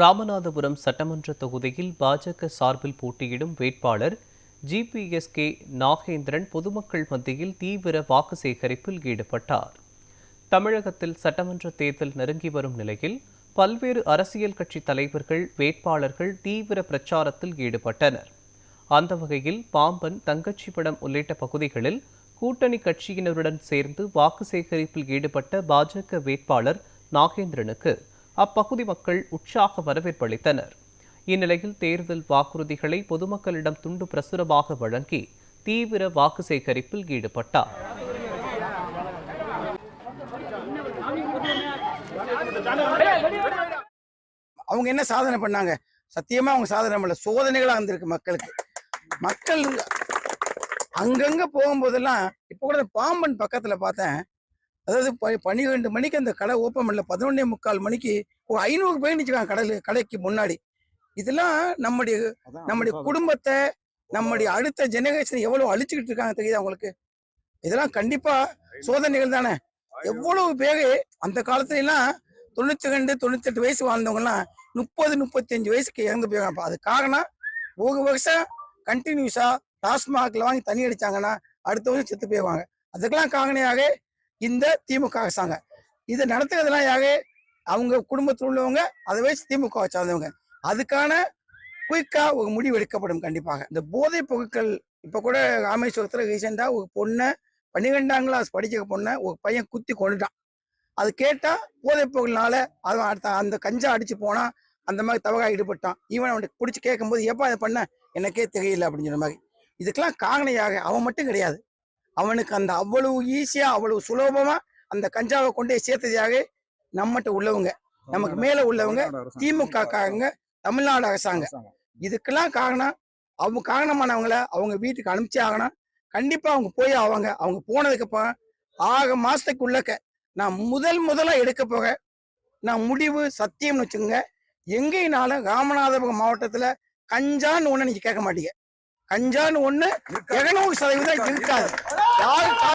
ராமநாதபுரம் சட்டமன்ற தொகுதியில் பாஜக சார்பில் போட்டியிடும் வேட்பாளர் ஜிபிஎஸ்கே நாகேந்திரன் பொதுமக்கள் மத்தியில் தீவிர வாக்கு சேகரிப்பில் ஈடுபட்டார். தமிழகத்தில் சட்டமன்ற தேர்தல் நெருங்கி வரும் நிலையில் பல்வேறு அரசியல் கட்சி தலைவர்கள் வேட்பாளர்கள் தீவிர பிரச்சாரத்தில் ஈடுபட்டனர். அந்த வகையில் பாம்பன், தங்கச்சிபடம் உள்ளிட்ட பகுதிகளில் கூட்டணி கட்சியினருடன் சேர்ந்து வாக்கு சேகரிப்பில் ஈடுபட்ட பாஜக வேட்பாளர் நாகேந்திரனுக்கு அப்பகுதி மக்கள் உற்சாக வரவேற்பு அளித்தனர். இந்நிலையில் தேர்தல் வாக்குறுதிகளை பொதுமக்களிடம் துண்டு பிரசுரமாக வழங்கி தீவிர வாக்கு சேகரிப்பில் ஈடுபட்டார். அவங்க என்ன சாதனை பண்ணாங்க? சத்தியமா அவங்க சாதனை பண்ணல, சோதனைகளா இருந்திருக்கு மக்களுக்கு. மக்கள் அங்கங்க போகும்போதெல்லாம் இப்ப கூட பாம்பன் பக்கத்துல பார்த்தேன். அதாவது 12 மணிக்கு அந்த கடை ஓப்பன் பண்ணல, 11:45 மணிக்கு 500 பேர் நிற்கிறாங்க கடைக்கு முன்னாடி. இதெல்லாம் நம்முடைய குடும்பத்தை, நம்முடைய அடுத்த ஜெனரேஷன் எவ்வளவு அழிச்சுக்கிட்டு இருக்காங்க தெரியுது அவங்களுக்கு. இதெல்லாம் கண்டிப்பா சோதனைகள் தானே. எவ்வளவு பேரு அந்த காலத்துல எல்லாம் 92, 98 வயசு வாழ்ந்தவங்க எல்லாம் 30, 35 வயசுக்கு இறந்து போயிருக்காங்க. அது காரணம் ஒரு வருஷம் கண்டினியூஸா டாஸ்மாக்ல வாங்கி தண்ணி அடிச்சாங்கன்னா அடுத்த வருஷம் செத்து போயிருவாங்க. அதுக்கெல்லாம் காரணியாக இந்த திமுக அரசாங்கம். இதை நடத்துறதுலாம் யாரு? அவங்க குடும்பத்தில் உள்ளவங்க, அதை வச்சு திமுக சார்ந்தவங்க. அதுக்கான குயிக்கா ஒரு முடிவு எடுக்கப்படும் கண்டிப்பாக. இந்த போதைப் பொருட்கள் இப்ப கூட ராமேஸ்வரத்துல ரீசெண்டா ஒரு பொண்ணை 12ஆம் கிளாஸ் படிக்கிற பொண்ணை ஒரு பையன் குத்தி கொண்டுட்டான். அது கேட்டா போதைப் பொருள்னால அவன் அந்த கஞ்சா அடிச்சு போனா அந்த மாதிரி தவறாக ஈடுபட்டான். ஈவன் அவனுக்கு பிடிச்சி கேட்கும்போது எப்பா அதை பண்ண எனக்கே தெரியல அப்படின்னு சொன்ன மாதிரி. இதுக்கெல்லாம் காரணியாக அவன் மட்டும் கிடையாது. அவனுக்கு அந்த அவ்வளவு ஈஸியா அவ்வளவு சுலபமா அந்த கஞ்சாவை கொண்டே சேர்த்ததாக நம்மகிட்ட உள்ளவங்க, நமக்கு மேல உள்ளவங்க, திமுக காரங்க, தமிழ்நாடு அரசாங்கம். இதுக்கெல்லாம் காரணம் அவங்க காரணமானவங்கள அவங்க வீட்டுக்கு அனுப்பிச்சே ஆகணும். கண்டிப்பா அவங்க போய் அவங்க போனதுக்கு அப்புறம் 6 மாசத்துக்குள்ளக்க நான் முதலா எடுக்க போக நான் முடிவு சத்தியம்னு வச்சுக்கோங்க. எங்கேனாலும் ராமநாதபுரம் மாவட்டத்துல கஞ்சான்னு ஒண்ணு நீங்க கேட்க மாட்டீங்க. கஞ்சான்னு ஒண்ணு 200% இருக்காது. யாரு